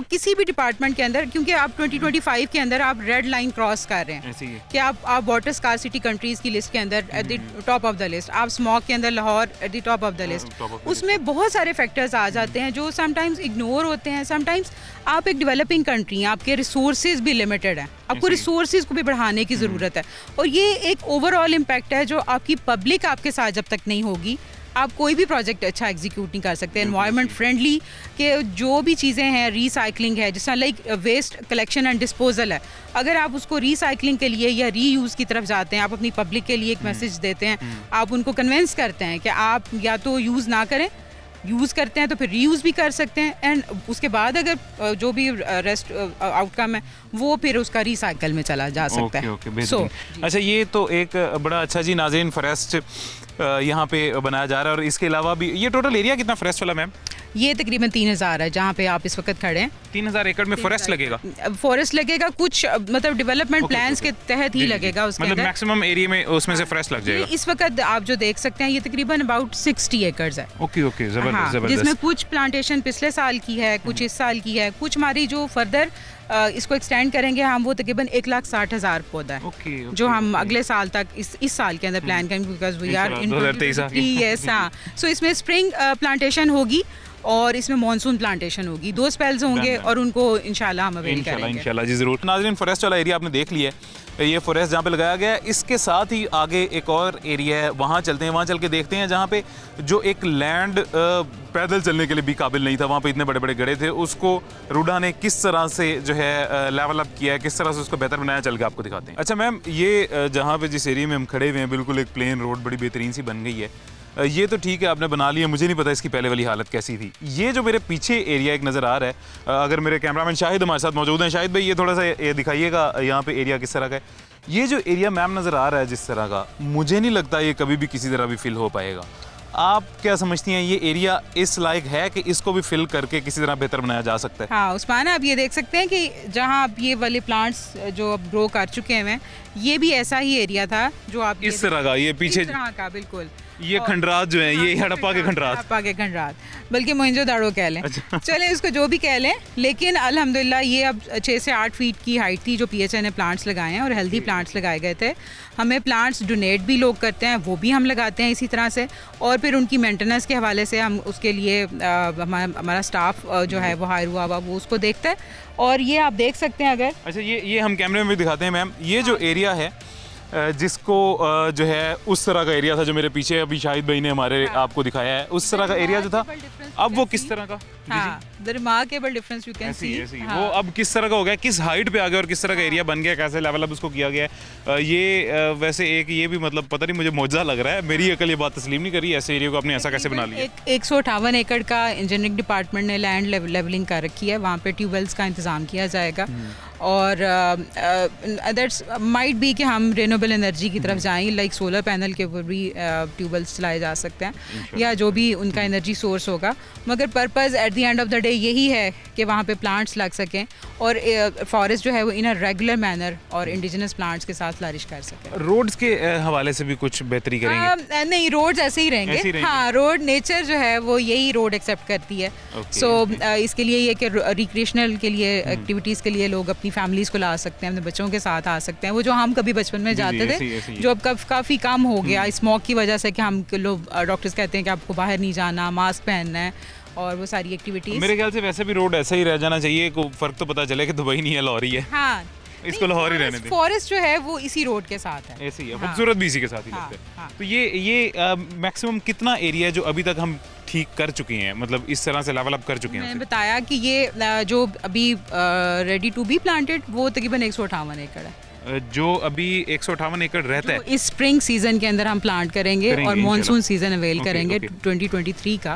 किसी भी डिपार्टमेंट के अंदर, क्योंकि आप 2025 के अंदर आप रेड लाइन क्रॉस कर रहे हैं कि आप वाटर स्कार्सिटी कंट्रीज़ की लिस्ट के अंदर at the top of the list, आप स्मॉग के अंदर Lahore at the top of the list. उसमें बहुत सारे फैक्टर्स आ जाते हैं जो समटाइम्स इग्नोर होते हैं। समटाइम्स आप एक डेवलपिंग कंट्री हैं, आपके रिसोर्सेज भी लिमिटेड हैं, आपको रिसोर्सेज को भी बढ़ाने की ज़रूरत है, और ये एक ओवरऑल इम्पैक्ट है जो आपकी पब्लिक आपके साथ जब तक नहीं होगी आप कोई भी प्रोजेक्ट अच्छा एग्जीक्यूट नहीं कर सकते। एनवायरनमेंट फ्रेंडली के जो भी चीज़ें हैं, रिसाइकलिंग है, जिस तरह like waste collection and disposal है, अगर आप उसको रिसाइकलिंग के लिए या रीयूज़ की तरफ जाते हैं, आप अपनी पब्लिक के लिए एक मैसेज देते हैं, आप उनको कन्विंस करते हैं कि आप या तो यूज़ ना करें, यूज़ करते हैं तो फिर रीयूज़ भी कर सकते हैं, एंड उसके बाद अगर जो भी रेस्ट आउटकम है वो फिर उसका रिसाइकल में चला जा सकता है। अच्छा ये तो एक बड़ा अच्छा जी नाज़रीन फॉरेस्ट यहाँ पे बनाया जा रहा है, और इसके अलावा भी ये टोटल एरिया कितना फॉरेस्ट वाला मैम? ये तकरीबन 3000 है जहाँ पे आप इस वक्त खड़े हैं। 3000 एकड़ में फॉरेस्ट लगेगा? फॉरेस्ट लगेगा कुछ मतलब डेवलपमेंट प्लान्स के तहत ही लगेगा उसके मतलब मैक्सिमम एरिया में उसमें से फॉरेस्ट लग जाएगा। इस वक्त आप जो देख सकते हैं ये तकरीबन अबाउट 60 एकर्स है। ओके जबरदस्त। जिसमें कुछ प्लांटेशन पिछले साल की है, कुछ इस साल की है, कुछ हमारी जो फर्दर इसको एक्सटेंड करेंगे हम, वो तकरीबन 1,60,000 पौधा है जो हम अगले साल तक इस साल के अंदर प्लान करेंगे, because we are in yes. हाँ, सो इसमें स्प्रिंग प्लांटेशन होगी और इसमें मॉनसून प्लांटेशन होगी, 2 स्पेल्स होंगे और उनको इंशाल्लाह हम अवेल करेंगे। इंशाल्लाह जी ज़रूर। नाज़रीन फॉरेस्ट वाला एरिया आपने देख लिया है, ये फॉरेस्ट जहाँ पे लगाया गया है, इसके साथ ही आगे एक और एरिया है, वहाँ चलते हैं, वहाँ चल के देखते हैं जहाँ पे जो एक लैंड पैदल चलने के लिए भी काबिल नहीं था, वहाँ पे इतने बड़े बड़े गड्ढे थे, उसको रूडा ने किस तरह से जो है लेवल अप किया है, किस तरह से उसको बेहतर बनाया, चल के आपको दिखाते हैं। अच्छा मैम, ये जहाँ पे जिस एरिया में हम खड़े हुए हैं बिल्कुल एक प्लेन रोड बड़ी बेहतरीन सी बन गई है, ये तो ठीक है आपने बना लिया, मुझे नहीं पता इसकी पहले वाली हालत कैसी थी। ये जो मेरे पीछे एरिया एक नज़र आ रहा है, अगर मेरे कैमरामैन शाहिद हमारे साथ मौजूद हैं, शाहिद भाई ये थोड़ा सा ये दिखाइएगा यहाँ पे एरिया किस तरह का है। ये जो एरिया मैम नज़र आ रहा है जिस तरह का, मुझे नहीं लगता ये कभी भी किसी तरह भी फिल हो पाएगा। आप क्या समझती हैं, ये एरिया इस लायक है कि इसको भी फिल करके किसी तरह बेहतर बनाया जा सकता है? हाँ उस्मान, आप ये देख सकते हैं कि जहाँ आप ये वाले प्लांट्स जो अब ग्रो कर चुके हैं, ये भी ऐसा ही एरिया था जो आप इस तरह का, ये पीछे इस तरह का बिल्कुल ये खंडरात जो है, ये हड़प्पा के खंडरात, बल्कि मोहनजोदाड़ो कह लें। अच्छा। चलें इसको जो भी कह लें, लेकिन अल्हम्दुलिल्लाह ये अब 6 से 8 फीट की हाइट थी जो PHA ने प्लांट्स लगाए हैं, और हेल्दी प्लांट्स लगाए गए थे। हमें प्लांट्स डोनेट भी लोग करते हैं, वो भी हम लगाते हैं इसी तरह से, और फिर उनकी मेंटेनेंस के हवाले से हम उसके लिए हमारा स्टाफ जो है वो हायर हुआ वो उसको देखता है। और ये आप देख सकते हैं अगर, अच्छा ये हम कैमरे में भी दिखाते हैं मैम, ये जो एरिया है जिसको जो है उस तरह का एरिया था जो मेरे पीछे अभी शाहिद भाई ने हमारे आपको दिखाया है, उस तरह का एरिया जो था, अब वो किस तरह का? हाँ, the remarkable difference you can see। हाँ। वो अब किस तरह का हो गया, किस हाइट पे आ गया और किस तरह का एरिया बन गया, कैसे लेवल अब उसको किया गया है। ये वैसे एक ये भी मतलब पता नहीं, मुझे मौजूदा लग रहा है, मेरी अकल ये बात तस्लीम नहीं कर रही, ऐसे एरिया को आपने ऐसा कैसे बना लिया। 158 एकड़ का इंजीनियरिंग डिपार्टमेंट ने लैंड लेवलिंग कर रखी है, वहाँ पे ट्यूबवेल्स का इंतजाम किया जाएगा, और दैट्स माइट बी कि हम रिन्यूएबल एनर्जी की तरफ जाएं, लाइक सोलर पैनल के ऊपर भी ट्यूबवेल्स चलाए जा सकते हैं, या जो भी उनका एनर्जी सोर्स होगा, मगर purpose at the end of the day यही है कि वहाँ पे प्लांट्स लग सकें और फॉरेस्ट जो है वो इन अ रेगुलर मैनर और इंडिजिनस प्लांट्स के साथ फ्लरिश कर सकें। रोड्स के हवाले से भी कुछ बेहतरी करेंगे? नहीं, रोड्स ऐसे ही रहेंगे। हाँ, रोड नेचर जो है वो यही रोड एक्सेप्ट करती है। सो इसके लिए ये कि रिक्रिएशनल के लिए एक्टिविटीज़ के लिए लोग अपनी फैमिलीज़ को ला सकते हैं, अपने बच्चों के साथ आ सकते हैं। वो जो हम कभी बचपन में जाते थे जो अब काफ़ी कम हो गया स्मोक की वजह से, कि हम लोग डॉक्टर्स कहते हैं कि आपको बाहर नहीं जाना, मास्क पहनना है और वो सारी एक्टिविटीज। मेरे ख्याल से वैसे भी रोड ऐसा ही रह जाना चाहिए, को फर्क तो पता चले कि दुबई नहीं है, लाहौर ही है। हाँ, इसको लाहौर ही रहने दें। फॉरेस्ट जो है वो इसी रोड के साथ है, ऐसे ही है, खूबसूरत भी इसी के साथ ही लगता है। हाँ। तो ये मैक्सिमम कितना एरिया जो अभी तक हम ठीक कर चुके हैं, मतलब इस तरह से लेवल अप कर चुके हैं? मैंने बताया कि ये जो अभी रेडी टू बी प्लांटेड वो तकरीबन 158 एकड़ है, जो अभी 158 एकड़ रहता है। इस स्प्रिंग सीजन के अंदर हम प्लांट करेंगे और मॉनसून सीजन अवेल करेंगे 2023 का।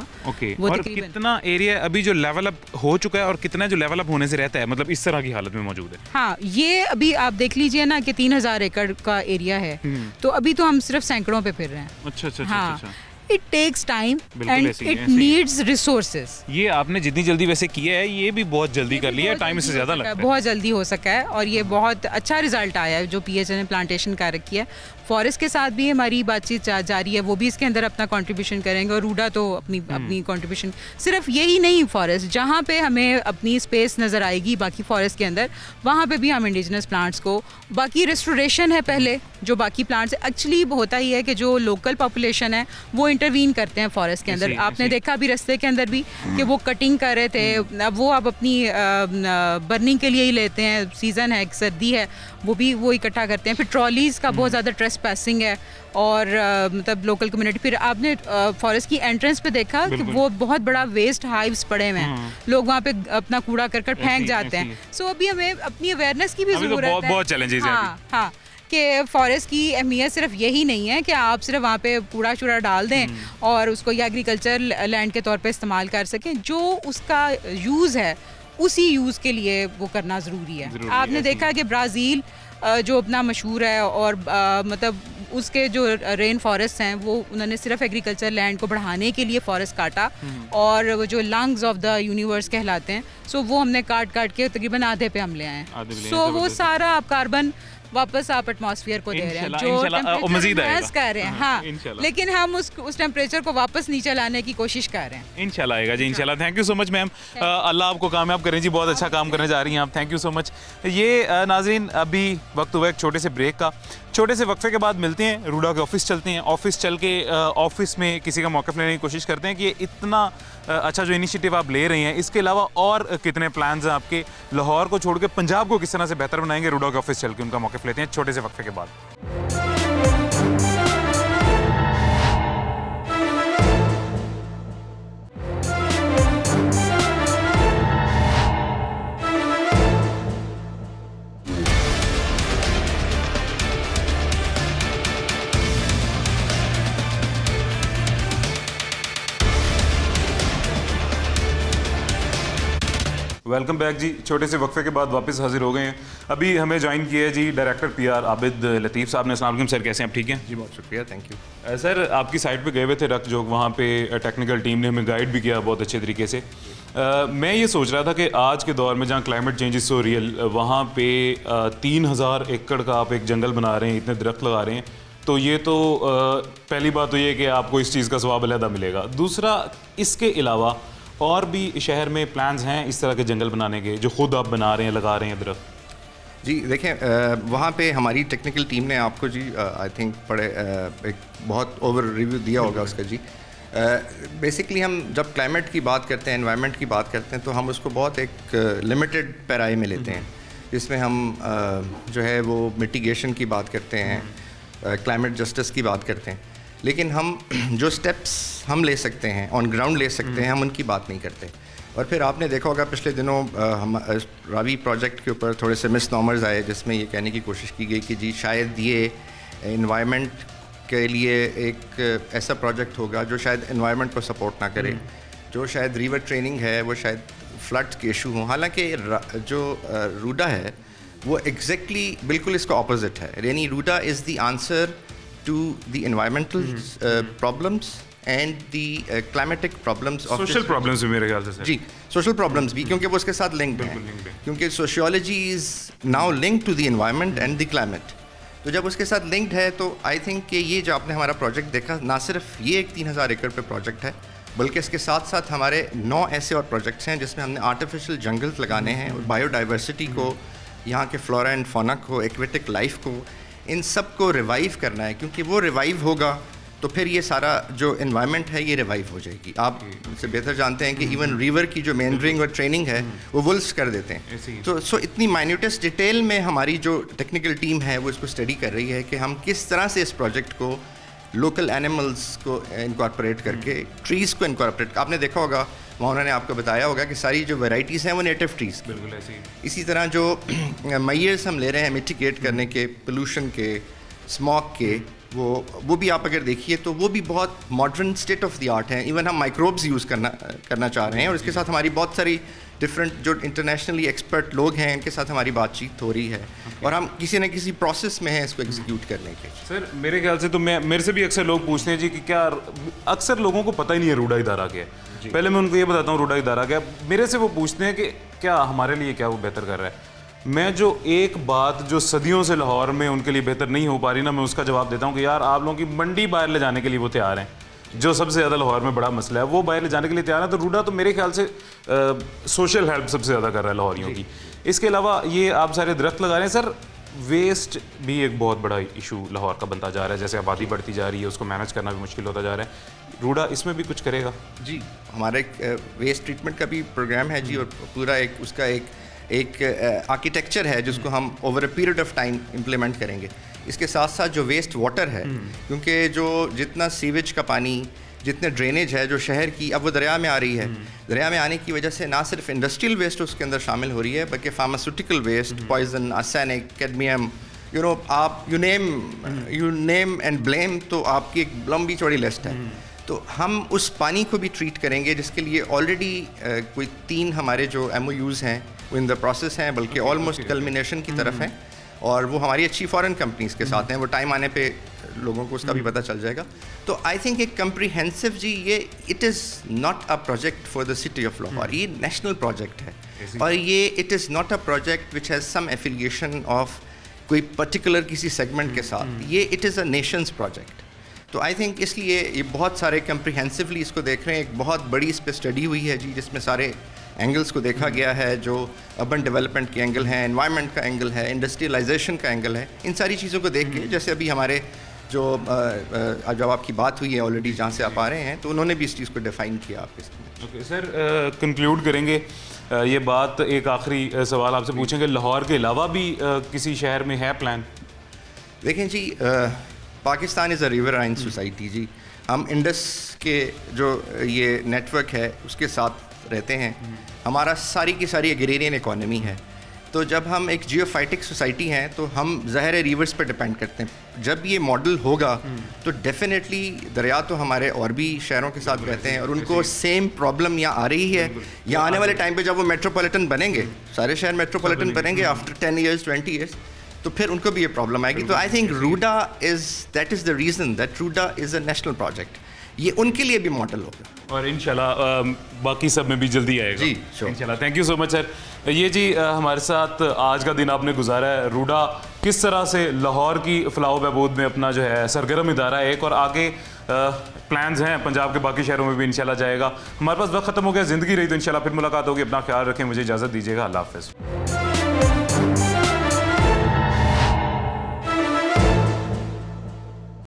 वो और कितना एरिया अभी जो लेवल अप हो चुका है और कितना जो लेवल अप होने से रहता है, मतलब इस तरह की हालत में मौजूद है? हाँ, ये अभी आप देख लीजिए ना कि 3000 एकड़ का एरिया है, तो अभी तो हम सिर्फ सैकड़ों पे फिर रहे हैं। अच्छा। It takes time and it needs resources. ये आपने जितनी जल्दी वैसे किया है, ये भी बहुत जल्दी कर लिया है, टाइम इससे ज़्यादा लगता है। बहुत जल्दी हो सका है और ये बहुत अच्छा रिजल्ट आया है जो PHA ने प्लांटेशन कर रखी है। फॉरेस्ट के साथ भी हमारी बातचीत जारी है, वो भी इसके अंदर अपना कंट्रीब्यूशन करेंगे और रूडा तो अपनी कंट्रीब्यूशन। सिर्फ यही नहीं, फॉरेस्ट जहाँ पे हमें अपनी स्पेस नज़र आएगी बाकी फॉरेस्ट के अंदर, वहाँ पे भी हम इंडिजिनस प्लांट्स को, बाकी रेस्टोरेशन है पहले जो बाकी प्लांट्स एक्चुअली होता ही है कि जो लोकल पॉपुलेशन है वो इंटरवीन करते हैं फॉरेस्ट के अंदर। आपने देखा भी रास्ते के अंदर भी कि वो कटिंग कर रहे थे, अब वो अब अपनी बर्निंग के लिए ही लेते हैं, सीज़न है, सर्दी है, वो भी वो इकट्ठा करते हैं। फिर ट्रॉलीज़ का बहुत ज़्यादा ट्रेस पैसिंग है और मतलब लोकल कम्युनिटी। फिर आपने फॉरेस्ट की एंट्रेंस पे देखा कि वो बहुत बड़ा वेस्ट हाइव्स पड़े हुए हैं, लोग वहाँ पे अपना कूड़ा करकर फेंक जाते हैं। सो अभी हमें अपनी अवेयरनेस की भी ज़रूरत है। बहुत चैलेंजेस हैं। हाँ, कि फॉरेस्ट की अहमियत सिर्फ यही नहीं है कि आप सिर्फ वहाँ पे कूड़ा चूड़ा डाल दें और उसको या एग्रीकल्चर लैंड के तौर पे इस्तेमाल कर सकें। जो उसका यूज़ है उसी यूज़ के लिए वो करना ज़रूरी है। आपने देखा कि ब्राज़ील जो अपना मशहूर है और मतलब उसके जो रेन फॉरेस्ट हैं वो उन्होंने सिर्फ एग्रीकल्चर लैंड को बढ़ाने के लिए फॉरेस्ट काटा और वो जो लंग्स ऑफ द यूनिवर्स कहलाते हैं, सो वो हमने काट के तकरीबन आधे पे हम ले आए हैं। सो वो सारा आप कार्बन वापस आप एटमॉस्फेयर को दे रहे हैं जो मजीद कर रहे हैं। हाँ, लेकिन हम उस टेम्परेचर को वापस नीचे लाने की कोशिश कर रहे हैं। इंशाल्लाह आएगा जी, इंशाल्लाह। Thank you so much ma'am, अल्लाह आपको कामयाब करें जी, बहुत अच्छा काम करने जा रही हैं आप। Thank you so much. ये नाज़रीन, अभी वक्त हुआ एक छोटे से ब्रेक का। छोटे से वक्फे के बाद मिलते हैं, रूडा के ऑफिस चलते हैं। ऑफिस चल के ऑफिस में किसी का मौक़िफ़ लेने की कोशिश करते हैं कि ये इतना अच्छा जो इनिशिएटिव आप ले रही हैं, इसके अलावा और कितने प्लान्स हैं आपके, लाहौर को छोड़ के पंजाब को किस तरह से बेहतर बनाएंगे। रूडा के ऑफिस चल के उनका मौक़िफ़ लेते हैं छोटे से वक्फे के बाद। वेलकम बैक जी। छोटे से वक्फे के बाद वापस हाजिर हो गए हैं। अभी हमें ज्वाइन किया है जी डायरेक्टर PR आबिद लतीफ़ साहब ने। अस्सलाम वालेकुम सर, कैसे हैं आप? ठीक हैं जी, बहुत शुक्रिया, थैंक यू। सर, आपकी साइट पे गए हुए थे रक जोग, वहाँ पे टेक्निकल टीम ने हमें गाइड भी किया बहुत अच्छे तरीके से। मैं ये सोच रहा था कि आज के दौर में जहाँ climate change is so real, वहाँ पे 3000 एकड़ का आप एक जंगल बना रहे हैं, इतने दरख्त लगा रहे हैं, तो ये तो पहली बात तो ये कि आपको इस चीज़ का सवाब अलहदा मिलेगा। दूसरा, इसके अलावा और भी शहर में प्लान्स हैं इस तरह के जंगल बनाने के जो खुद आप बना रहे हैं, लगा रहे हैं दरख्त? जी देखें, वहाँ पे हमारी टेक्निकल टीम ने आपको जी आई थिंक एक बहुत ओवर रिव्यू दिया होगा उसका जी। बेसिकली हम जब क्लाइमेट की बात करते हैं, एनवायरनमेंट की बात करते हैं, तो हम उसको बहुत एक लिमिटेड पैराए में लेते हैं, जिसमें हम जो है वो मिटिगेशन की बात करते हैं, क्लाइमेट जस्टिस की बात करते हैं, लेकिन हम जो स्टेप्स हम ले सकते हैं, ऑन ग्राउंड ले सकते हैं, हम उनकी बात नहीं करते। और फिर आपने देखा होगा पिछले दिनों हम रावी प्रोजेक्ट के ऊपर थोड़े से मिसनॉमर्स आए, जिसमें ये कहने की कोशिश की गई कि जी शायद ये एनवायरनमेंट के लिए एक ऐसा प्रोजेक्ट होगा जो शायद एनवायरनमेंट को सपोर्ट ना करे, जो शायद रिवर ट्रेनिंग है वो शायद फ्लड के इशू हों। हालांकि जो रूडा है वो एग्जैक्टली बिल्कुल इसका ऑपोजिट है। यानी RUDA is the answer to the environmental problems and the climatic problems of social problems भी मेरे ख्याल से सर। जी, सोशल प्रॉब्लम्स भी, क्योंकि वो उसके साथ लिंक्ड है, क्योंकि sociology is now linked to the environment and the climate. तो जब उसके साथ लिंक्ड है तो आई थिंक कि ये जो आपने हमारा प्रोजेक्ट देखा, ना सिर्फ ये एक 3000 एकड़ पे प्रोजेक्ट है, बल्कि इसके साथ साथ हमारे 9 ऐसे और प्रोजेक्ट्स हैं जिसमें हमने आर्टिफिशियल जंगल्स लगाने हैं और बायोडाइवर्सिटी को, यहाँ के फ्लोरा एंड फौना को, एक्वेटिक लाइफ को, इन सब को रिवाइव करना है, क्योंकि वो रिवाइव होगा तो फिर ये सारा जो एनवायरनमेंट है ये रिवाइव हो जाएगी। आप इससे बेहतर जानते हैं कि इवन रिवर की जो मेंडरिंग और ट्रेनिंग है वो वुल्व्स कर देते हैं। तो सो इतनी माइन्यूटेस्ट डिटेल में हमारी जो टेक्निकल टीम है वो इसको स्टडी कर रही है कि हम किस तरह से इस प्रोजेक्ट को लोकल एनिमल्स को इनकॉर्पोरेट करके, ट्रीज़ को इनकॉर्पोरेट, आपने देखा होगा वहाँ उन्होंने आपको बताया होगा कि सारी जो वैरायटीज़ हैं वो नेटिव ट्रीज़, बिल्कुल ऐसे ही। इसी तरह जो मेजर्स हम ले रहे हैं मिटिगेट करने के, पोल्यूशन के, स्मॉग के, वो भी आप अगर देखिए तो वो भी बहुत modern state of the art हैं। इवन हम माइक्रोब्स यूज़ करना चाह रहे हैं और इसके साथ हमारी बहुत सारी डिफरेंट जो इंटरनेशनली एक्सपर्ट लोग हैं उनके साथ हमारी बातचीत हो रही है और हम किसी न किसी प्रोसेस में हैं इसको एग्जीक्यूट करने के। सर मेरे ख्याल से तो मेरे से भी अक्सर लोग पूछते हैं जी कि क्या, अक्सर लोगों को पता ही नहीं है रूडा इदारा क्या है। पहले मैं उनको ये बताता हूँ रूडा इदारा क्या है। मेरे से वो पूछते हैं कि क्या हमारे लिए क्या वो बेहतर कर रहा है। मैं जो एक बात जो सदियों से लाहौर में उनके लिए बेहतर नहीं हो पा रही ना, मैं उसका जवाब देता हूँ कि यार आप लोगों की मंडी बाहर ले जाने के लिए वो तैयार हैं। जो सबसे ज़्यादा लाहौर में बड़ा मसला है वो बाहर ले जाने के लिए तैयार है। तो रूडा तो मेरे ख्याल से सोशल हेल्प सबसे ज़्यादा कर रहा है लाहौरियों की। इसके अलावा ये आप सारे दरख्त लगा रहे हैं सर, वेस्ट भी एक बहुत बड़ा इशू लाहौर का बनता जा रहा है। जैसे आबादी बढ़ती जा रही है उसको मैनेज करना भी मुश्किल होता जा रहा है। रूडा इसमें भी कुछ करेगा? जी, हमारे वेस्ट ट्रीटमेंट का भी प्रोग्राम है जी, और पूरा उसका एक आर्किटेक्चर है जिसको हम over a period of time implement करेंगे। इसके साथ साथ जो वेस्ट वाटर है, क्योंकि जो जितना सीवेज का पानी, जितने ड्रेनेज है जो शहर की, अब वो दरिया में आ रही है। दरिया में आने की वजह से ना सिर्फ इंडस्ट्रियल वेस्ट उसके अंदर शामिल हो रही है, बल्कि pharmaceutical waste, poison, arsenic, cadmium, आप यू नेम एंड ब्लेम, तो आपकी एक लंबी चौड़ी लिस्ट है। तो हम उस पानी को भी ट्रीट करेंगे, जिसके लिए ऑलरेडी कोई 3 हमारे जो MOUs हैं वो इन द प्रोसेस हैं, बल्कि ऑलमोस्ट कल्मिनेशन की तरफ हैं, और वो हमारी अच्छी फॉरेन कंपनीज के साथ हैं। वो टाइम आने पे लोगों को उसका भी पता चल जाएगा। तो आई थिंक एक कम्प्रीहेंसिव जी, ये it is not a project for the city of Lahore, ये नेशनल प्रोजेक्ट है। और ये it is not a project which has some affiliation of कोई पर्टिकुलर किसी सेगमेंट के साथ। ये it is a nations project. तो आई थिंक इसलिए ये बहुत सारे कम्प्रीहेंसिवली इसको देख रहे हैं। एक बहुत बड़ी इस पर स्टडी हुई है जी, जिसमें सारे एंगल्स को देखा गया है, जो अर्बन डेवलपमेंट के एंगल हैं, एनवायरनमेंट का एंगल है, इंडस्ट्रियलाइजेशन का एंगल है। इन सारी चीज़ों को देख के, जैसे अभी हमारे जो जब आपकी बात हुई है ऑलरेडी जहाँ से आप आ रहे हैं, तो उन्होंने भी इस चीज़ को डिफ़ाइन किया आपके सामने। ओके सर, कंक्लूड करेंगे ये बात। एक आखिरी सवाल आपसे पूछेंगे, लाहौर के अलावा भी किसी शहर में है प्लान? देखें जी, Pakistan is a riverine society जी। हम इंडस के जो ये नेटवर्क है उसके साथ रहते हैं। हमारा सारी की सारी एग्रेरियन इकोनॉमी है। तो जब हम एक जियोफाइटिक सोसाइटी हैं तो हम ज़ाहिर है रिवर्स पर डिपेंड करते हैं। जब ये मॉडल होगा तो डेफिनेटली दरिया तो हमारे और भी शहरों के साथ रहते हैं और उनको सेम प्रॉब्लम यहाँ आ रही है। या आने वाले टाइम पे जब वो मेट्रोपॉलिटन बनेंगे, सारे शहर मेट्रोपॉलिटन बनेंगे आफ्टर 10 ईयर्स 20 ईयर्स, तो फिर उनको भी ये प्रॉब्लम आएगी। तो I think RUDA that is the reason that RUDA is a national project. ये उनके लिए भी मॉडल होगा और इंशाल्लाह बाकी सब में भी जल्दी आएगा जी, इंशाल्लाह। Thank you so much sir. ये जी हमारे साथ आज का दिन आपने गुजारा है। रूडा किस तरह से लाहौर की फलाह बहबूद में अपना जो है सरगर्म इदारा है एक, और आगे प्लान्स हैं पंजाब के बाकी शहरों में भी इंशाल्लाह जाएगा। हमारे पास वक्त खत्म हो गया, ज़िंदगी रही तो इंशाल्लाह फिर मुलाकात होगी। अपना ख्याल रखें, मुझे इजाज़त दीजिएगा। अल्लाह हाफ़िज़।